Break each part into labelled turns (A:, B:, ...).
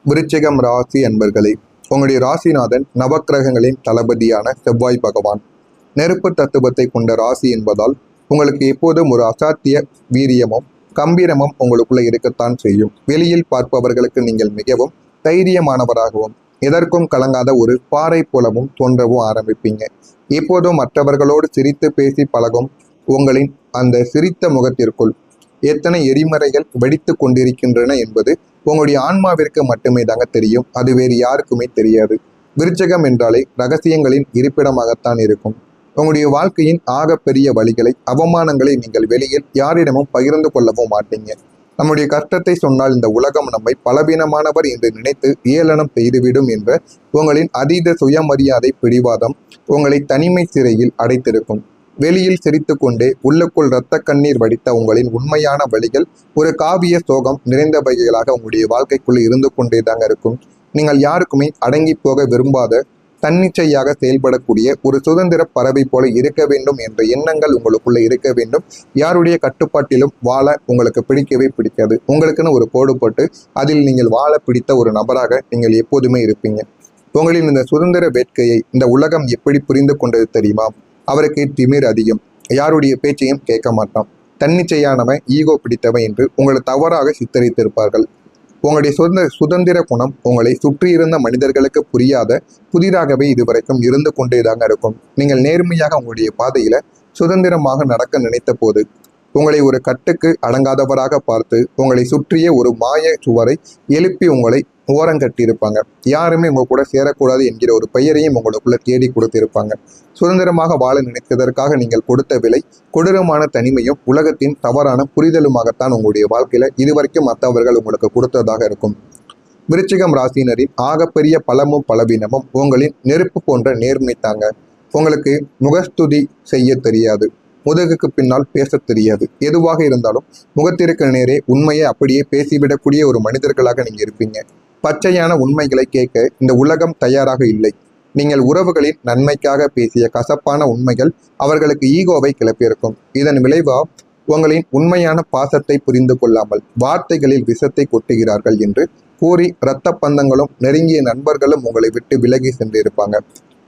A: விருச்சிகம் ராசி அன்பர்களே, உங்களுடைய ராசிநாதன் நவக்கிரகங்களின் தளபதியான செவ்வாய் பகவான். நெருப்பு தத்துவத்தை கொண்ட ராசி என்பதால் உங்களுக்கு எப்போதும் ஒரு அசாத்திய வீரியமும் கம்பீரமும் உங்களுக்குள்ள இருக்கத்தான் செய்யும். வெளியில் பார்ப்பவர்களுக்கு நீங்கள் மிகவும் தைரியமானவராகவும் எதற்கும் கலங்காத ஒரு பாறை போலவும் தோன்றவும் ஆரம்பிப்பீங்க. எப்போதும் மற்றவர்களோடு சிரித்து பேசி பழகும் உங்களின் அந்த சிரித்த முகத்திற்குள் எத்தனை எரிமறைகள் வெடித்து கொண்டிருக்கின்றன என்பது உங்களுடைய ஆன்மாவிற்கு மட்டுமே தாங்க தெரியும். அது வேறு யாருக்குமே தெரியாது. விருச்சகம் என்றாலே ரகசியங்களின் இருப்பிடமாகத்தான் இருக்கும். உங்களுடைய வாழ்க்கையின் ஆகப்பெரிய வழிகளை, அவமானங்களை நீங்கள் வெளியில் யாரிடமும் பகிர்ந்து கொள்ளவும் மாட்டீங்க. நம்முடைய கஷ்டத்தை சொன்னால் இந்த உலகம் நம்மை பலவீனமானவர் என்று நினைத்து ஏளனம் செய்துவிடும் என்ற உங்களின் அதீத சுயமரியாதை பிடிவாதம் உங்களை தனிமை சிறையில் அடைத்திருக்கும். வெளியில் சிரித்து கொண்டே உள்ளுக்குள் இரத்த கண்ணீர் வடித்த உங்களின் உண்மையான வழிகள் ஒரு காவிய சோகம் நிறைந்தவைகளாக உங்களுடைய வாழ்க்கைக்குள் இருந்து கொண்டே தாங்க இருக்கும். நீங்கள் யாருக்குமே அடங்கி போக விரும்பாத, தன்னிச்சையாக செயல்படக்கூடிய ஒரு சுதந்திர பறவை போல இருக்க வேண்டும் என்ற எண்ணங்கள் உங்களுக்குள்ள இருக்க வேண்டும். யாருடைய கட்டுப்பாட்டிலும் வாழ உங்களுக்கு பிடிக்கவே பிடிக்காது. உங்களுக்குன்னு ஒரு கோடு போட்டு அதில் நீங்கள் வாழ பிடித்த ஒரு நபராக நீங்கள் எப்போதுமே இருப்பீங்க. உங்களின் இந்த சுதந்திர வேட்கையை இந்த உலகம் எப்படி புரிந்து கொண்டது தெரியுமா? அவருக்கு திமிர் அதிகம், யாருடைய பேச்சையும் கேட்க மாட்டான், தன்னிச்சையானவன், ஈகோ பிடித்தவன் என்று உங்களை தவறாக சித்தரித்திருப்பார்கள். உங்களுடைய சுதந்திர குணம் உங்களை சுற்றியிருந்த மனிதர்களுக்கு புரியாத புதிதாகவே இதுவரைக்கும் இருந்து கொண்டேதாங்க இருக்கும். நீங்கள் நேர்மையாக உங்களுடைய பாதையில சுதந்திரமாக நடக்க நினைத்த போது உங்களை ஒரு கட்டுக்கு அடங்காதவராக பார்த்து உங்களை சுற்றிய ஒரு மாய சுவரை எழுப்பி உங்களை ஓரங்கட்டியிருப்பாங்க. யாருமே உங்க கூட சேரக்கூடாது என்கிற ஒரு பெயரையும் உங்களுக்குள்ள தேடி கொடுத்திருப்பாங்க. சுதந்திரமாக வாழ நினைத்ததற்காக நீங்கள் கொடுத்த விலை கொடூரமான தனிமையும் உலகத்தின் தவறான புரிதலுமாகத்தான் உங்களுடைய வாழ்க்கையில இதுவரைக்கும் மற்றவர்கள் உங்களுக்கு கொடுத்ததாக இருக்கும். விருச்சிகம் ராசினரின் ஆகப்பெரிய பலமும் பலவீனமும் உங்களின் நெருப்பு போன்ற நேர்மை தாங்க. உங்களுக்கு முகஸ்துதி செய்ய தெரியாது, முதுகுக்கு பின்னால் பேச தெரியாது. எதுவாக இருந்தாலும் முகத்திற்கு நேரே உண்மையை அப்படியே பேசிவிடக்கூடிய ஒரு மனிதர்களாக நீங்க இருப்பீங்க. பச்சையான உண்மைகளை கேட்க இந்த உலகம் தயாராக இல்லை. நீங்கள் உறவுகளின் நன்மைக்காக பேசிய கசப்பான உண்மைகள் அவர்களுக்கு ஈகோவை கிளப்பியிருக்கும். இதன் விளைவா உங்களின் உண்மையான பாசத்தை புரிந்து கொள்ளாமல் வார்த்தைகளில் விஷத்தை கொட்டுகிறார்கள் என்று கூறி இரத்த பந்தங்களும் நெருங்கிய நண்பர்களும் உங்களை விட்டு விலகி சென்றிருப்பாங்க.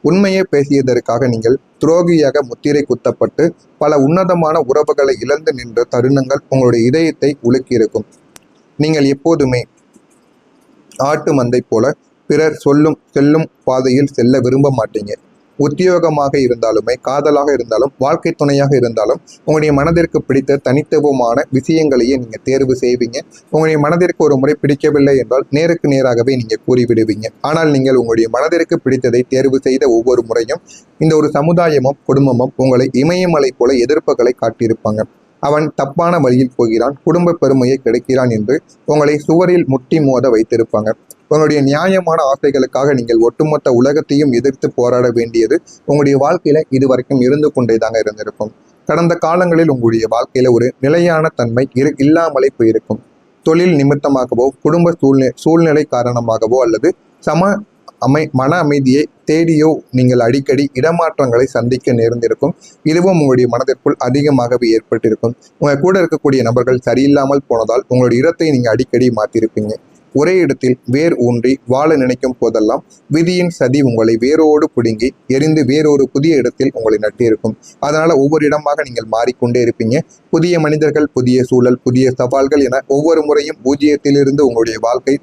A: உண்மையை பேசியதற்காக நீங்கள் துரோகியாக முத்திரை குத்தப்பட்டு பல உன்னதமான உறவுகளை இழந்து நின்ற தருணங்கள் உங்களுடைய இதயத்தை உலுக்கியிருக்கும். நீங்கள் எப்போதுமே ஆட்டு மந்தை போல பிறர் செல்லும் பாதையில் செல்ல விரும்ப மாட்டீங்க. உத்தியோகமாக இருந்தாலுமே, காதலாக இருந்தாலும், வாழ்க்கை துணையாக இருந்தாலும் உங்களுடைய மனதிற்கு பிடித்த தனித்துவமான விஷயங்களையே நீங்கள் தேர்வு செய்வீங்க. உங்களுடைய மனதிற்கு ஒரு முறை பிடிக்கவில்லை என்றால் நேருக்கு நேராகவே நீங்கள் கூறிவிடுவீங்க. ஆனால் நீங்கள் உங்களுடைய மனதிற்கு பிடித்ததை தேர்வு செய்த ஒவ்வொரு முறையும் இந்த ஒரு சமுதாயமும் குடும்பமும் உங்களை இமயமலை போல எதிர்ப்புகளை காட்டியிருப்பாங்க. அவன் தப்பான வழியில் போகிறான், குடும்ப பெருமையை கிடைக்கிறான் என்று உங்களை சுவரில் முட்டி மோத வைத்திருப்பாங்க. உங்களுடைய நியாயமான ஆசைகளுக்காக நீங்கள் ஒட்டுமொத்த உலகத்தையும் எதிர்த்து போராட வேண்டியது உங்களுடைய வாழ்க்கையில இதுவரைக்கும் இருந்து கொண்டேதாங்க இருந்திருக்கும். கடந்த காலங்களில் உங்களுடைய வாழ்க்கையில ஒரு நிலையான தன்மை இல்லாமலே போயிருக்கும். தொழில் நிமித்தமாகவோ, குடும்ப சூழ்நிலை காரணமாகவோ அல்லது மன அமைதியை தேடியோ நீங்கள் அடிக்கடி இடமாற்றங்களை சந்திக்க நேர்ந்திருக்கும். இதுவும் உங்களுடைய மனதிற்குள் அதிகமாகவே ஏற்பட்டிருக்கும். உங்க கூட இருக்கக்கூடிய நபர்கள் சரியில்லாமல் போனதால் உங்களுடைய இடத்தை நீங்க அடிக்கடி மாற்றிருப்பீங்க. ஒரே இடத்தில் வேர் ஊன்றி வாழ நினைக்கும் போதெல்லாம் விதியின் சதி உங்களை வேரோடு பிடுங்கி எரிந்து வேறொரு புதிய இடத்தில் உங்களை நட்டிருக்கும். அதனால ஒவ்வொரு இடமாக நீங்கள் மாறிக்கொண்டே இருப்பீங்க. புதிய மனிதர்கள், புதிய சூழல், புதிய சவால்கள் என ஒவ்வொரு முறையும் பூஜ்ஜியத்திலிருந்து உங்களுடைய வாழ்க்கை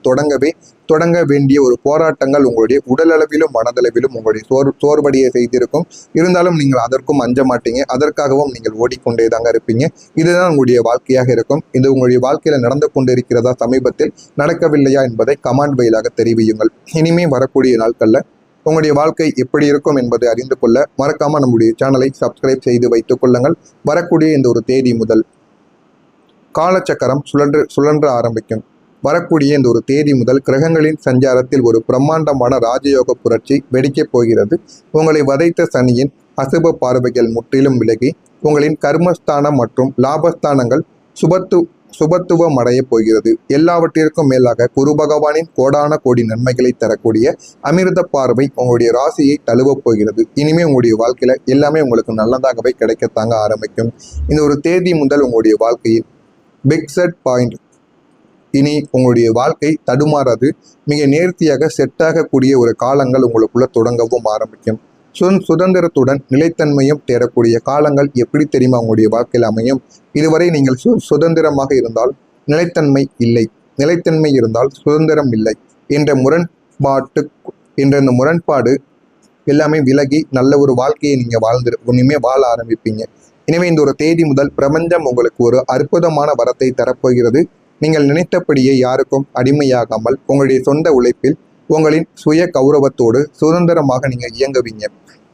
A: தொடங்க வேண்டிய ஒரு போராட்டங்கள் உங்களுடைய உடலளவிலும் மனதளவிலும் உங்களுடைய சோர்வடைய செய்திருக்கும். இருந்தாலும் நீங்கள் அதற்கும் அஞ்ச மாட்டீங்க. அதற்காகவும் நீங்கள் ஓடிக்கொண்டே தாங்க இருப்பீங்க. இதுதான் உங்களுடைய வாழ்க்கையாக இருக்கும். இது உங்களுடைய வாழ்க்கையில நடந்து கொண்டிருக்கிறதா, சமீபத்தில் நடக்கவில்லையா என்பதை கமெண்ட் வாயிலாக தெரிவியுங்கள். இனிமே வரக்கூடிய நாட்கள்ல உங்களுடைய வாழ்க்கை எப்படி இருக்கும் என்பதை அறிந்து கொள்ள மறக்காம நம்முடைய சேனலை சப்ஸ்கிரைப் செய்து வைத்துக் கொள்ளுங்கள். வரக்கூடிய இந்த ஒரு தேதி முதல் காலச்சக்கரம் சுழன்ற ஆரம்பிக்கும். வரக்கூடிய இந்த ஒரு தேதி முதல் கிரகங்களின் சஞ்சாரத்தில் ஒரு பிரம்மாண்டமான ராஜயோக புரட்சி வெடிக்கப் போகிறது. உங்களை வதைத்த சனியின் அசுப பார்வைகள் முற்றிலும் விலகி உங்களின் கர்மஸ்தானம் மற்றும் லாபஸ்தானங்கள் சுபத்துவம் அடைய போகிறது. எல்லாவற்றிற்கும் மேலாக குரு பகவானின் கோடான கோடி நன்மைகளை தரக்கூடிய அமிர்த பார்வை உங்களுடைய ராசியை தழுவப் போகிறது. இனிமே உங்களுடைய வாழ்க்கையில எல்லாமே உங்களுக்கு நல்லதாகவே கிடைக்கத்தாங்க ஆரம்பிக்கும். இந்த ஒரு தேதி முதல் உங்களுடைய வாழ்க்கையில் பிக் செட் பாயிண்ட் இனி உங்களுடைய வாழ்க்கை தடுமாறாது, மிக நேர்த்தியாக செட் ஆகக்கூடிய ஒரு காலங்கள் உங்களுக்குள்ள தொடங்கவும் ஆரம்பிக்கும். சுதந்திரத்துடன் நிலைத்தன்மையும் தேடக்கூடிய காலங்கள் எப்படி தெரியுமா உங்களுடைய வாழ்க்கையில் அமையும்? இதுவரை நீங்கள் சுதந்திரமாக இருந்தால் நிலைத்தன்மை இல்லை, நிலைத்தன்மை இருந்தால் சுதந்திரம் இல்லை என்ற இந்த முரண்பாடு எல்லாமே விலகி நல்ல ஒரு வாழ்க்கையை நீங்கள் இனிமே வாழ ஆரம்பிப்பீங்க. எனவே இந்த ஒரு தேதி முதல் பிரபஞ்சம் உங்களுக்கு ஒரு அற்புதமான வரத்தை தரப்போகிறது. நீங்கள் நினைத்தபடியே யாருக்கும் அடிமையாகாமல் உங்களுடைய சொந்த உழைப்பில் உங்களின் சுய கௌரவத்தோடு சுதந்திரமாக நீங்கள் இயங்குவீங்க.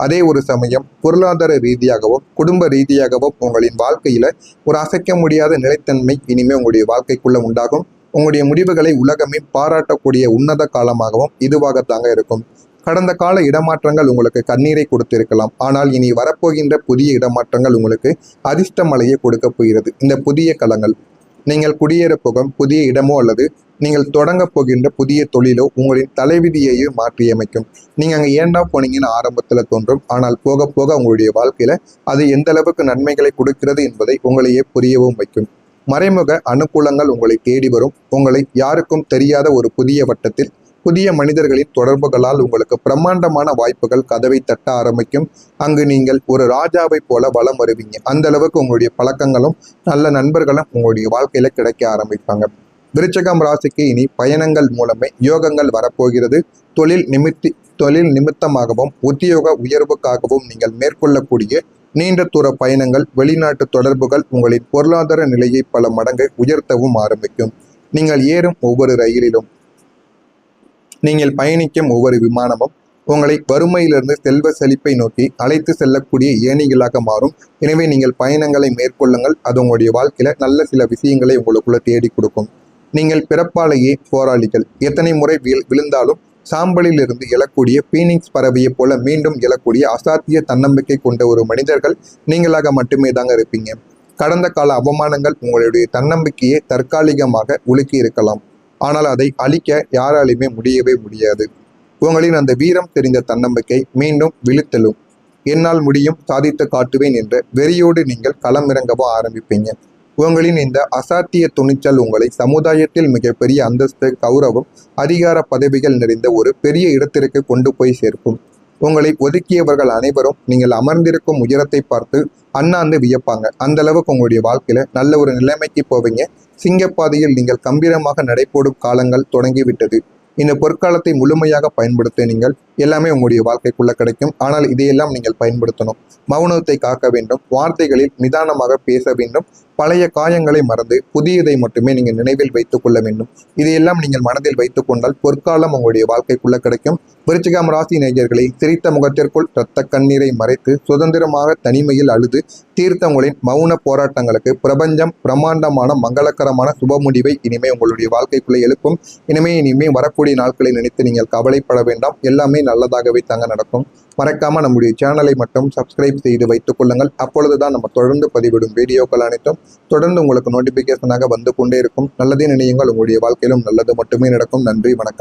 A: அதே ஒரு சமயம் பொருளாதார ரீதியாகவும் குடும்ப ரீதியாகவும் உங்களின் வாழ்க்கையில ஒரு அசைக்க முடியாத நிலைத்தன்மை இனிமே உங்களுடைய வாழ்க்கைக்குள்ள உண்டாகும். உங்களுடைய முடிவுகளை உலகமே பாராட்டக்கூடிய உன்னத காலமாகவும் இதுவாகத்தாங்க இருக்கும். கடந்த கால இடமாற்றங்கள் உங்களுக்கு கண்ணீரை கொடுத்திருக்கலாம், ஆனால் இனி வரப்போகின்ற புதிய இடமாற்றங்கள் உங்களுக்கு அதிர்ஷ்ட மலையை கொடுக்க போகிறது. இந்த புதிய களங்கள் நீங்கள் குடியேற போகும் புதிய இடமோ அல்லது நீங்கள் தொடங்க போகின்ற புதிய தொழிலோ உங்களின் தலைவிதியையே மாற்றியமைக்கும். நீங்கள் அங்கே ஏண்டா போனீங்கன்னு ஆரம்பத்தில் தோன்றும், ஆனால் போக போக உங்களுடைய வாழ்க்கையில அது எந்த அளவுக்கு நன்மைகளை கொடுக்கிறது என்பதை உங்களையே புரியவும் வைக்கும். மறைமுக அனுகூலங்கள் உங்களை தேடி வரும். உங்களை யாருக்கும் தெரியாத ஒரு புதிய வட்டத்தில் புதிய மனிதர்களின் தொடர்புகளால் உங்களுக்கு பிரம்மாண்டமான வாய்ப்புகள் கதவை தட்ட ஆரம்பிக்கும். அங்கு நீங்கள் ஒரு ராஜாவை போல வலம் வருவீங்க. அந்த அளவுக்கு உங்களுடைய பழக்கங்களும் நல்ல நண்பர்களும் உங்களுடைய வாழ்க்கையில கிடைக்க ஆரம்பிப்பாங்க. விருச்சிகம் ராசிக்கு இனி பயணங்கள் மூலமே யோகங்கள் வரப்போகிறது. தொழில் நிமித்தமாகவும் உத்தியோக உயர்வுக்காகவும் நீங்கள் மேற்கொள்ளக்கூடிய நீண்ட தூர பயணங்கள், வெளிநாட்டு தொடர்புகள் உங்களின் பொருளாதார நிலையை பல மடங்கு உயர்த்தவும் ஆரம்பிக்கும். நீங்கள் ஏறும் ஒவ்வொரு ரயிலிலும், நீங்கள் பயணிக்கும் ஒவ்வொரு விமானமும் உங்களை வறுமையிலிருந்து செல்வ செழிப்பை நோக்கி அழைத்து செல்லக்கூடிய ஏணிகளாக மாறும். எனவே நீங்கள் பயணங்களை மேற்கொள்ளுங்கள். அது உங்களுடைய வாழ்க்கையில நல்ல சில விஷயங்களை உங்களுக்குள்ள தேடி கொடுக்கும். நீங்கள் பிறப்பாலேயே போராளிகள். எத்தனை முறை விழுந்தாலும் சாம்பலில் இருந்து எழக்கூடிய பீனிக்ஸ் பறவையை போல மீண்டும் எழக்கூடிய அசாத்திய தன்னம்பிக்கை கொண்ட ஒரு மனிதர்கள் நீங்களாக மட்டுமே தாங்க இருப்பீங்க. கடந்த கால அவமானங்கள் உங்களுடைய தன்னம்பிக்கையை தற்காலிகமாக உலுக்கி இருக்கலாம், ஆனால் அதை அழிக்க யாராலுமே முடியவே முடியாது. உங்களின் அந்த வீரம் தெரிந்த தன்னம்பிக்கை மீண்டும் விழுத்தலும். என்னால் முடியும், சாதித்து காட்டுவேன் என்ற வெறியோடு நீங்கள் களமிறங்கவோ ஆரம்பிப்பீங்க. உங்களின் இந்த அசாத்திய துணிச்சல் உங்களை சமுதாயத்தில் மிகப்பெரிய அந்தஸ்து, கௌரவம், அதிகார பதவிகள் நிறைந்த ஒரு பெரிய இடத்திற்கு கொண்டு போய் சேர்க்கும். உங்களை ஒதுக்கியவர்கள் அனைவரும் நீங்கள் அமர்ந்திருக்கும் உயரத்தை பார்த்து அண்ணாந்து வியப்பாங்க. அந்த அளவுக்கு உங்களுடைய வாழ்க்கையில நல்ல ஒரு நிலைமைக்கு போவீங்க. சிங்கப்பாதையில் நீங்கள் கம்பீரமாக நடைபோடும் காலங்கள் தொடங்கிவிட்டது. இந்த பொற்காலத்தை முழுமையாக பயன்படுத்த நீங்கள் எல்லாமே உங்களுடைய வாழ்க்கைக்குள்ள கிடைக்கும். ஆனால் இதையெல்லாம் நீங்கள் பயன்படுத்தணும். மௌனத்தை காக்க வேண்டும். வார்த்தைகளில் நிதானமாக பேச வேண்டும். பழைய காயங்களை மறந்து புதியதை மட்டுமே நீங்கள் நினைவில் வைத்துக் கொள்ள வேண்டும். இதையெல்லாம் நீங்கள் மனதில் வைத்துக் கொண்டால் பொற்காலம் உங்களுடைய வாழ்க்கைக்குள்ள கிடைக்கும். விருச்சிகம் ராசி நேயர்களை சிரித்த முகத்திற்குள் இரத்த கண்ணீரை மறைத்து சுதந்திரமாக தனிமையில் அழுது தீர்த்த உங்களின் மௌன போராட்டங்களுக்கு பிரபஞ்சம் பிரம்மாண்டமான மங்களகரமான சுப முடிவை இனிமே உங்களுடைய வாழ்க்கைக்குள்ளே எழுப்பும். இனிமே வரக்கூடிய நாட்களை நினைத்து நீங்கள் கவலைப்பட வேண்டாம். எல்லாமே நல்லதாகவே தாங்க நடக்கும். மறக்காம நம்முடைய சேனலை மட்டும் சப்ஸ்கிரைப் செய்து வைத்துக் கொள்ளுங்கள். அப்பொழுதுதான் நம்ம தொடர்ந்து பதிவிடும் வீடியோக்கள் அனைத்தும் தொடர்ந்து உங்களுக்கு நோட்டிபிகேஷனாக வந்து கொண்டே இருக்கும். நல்லதே நினையுங்கள், உங்களுடைய வாழ்க்கையிலும் நல்லது மட்டுமே நடக்கும். நன்றி, வணக்கம்.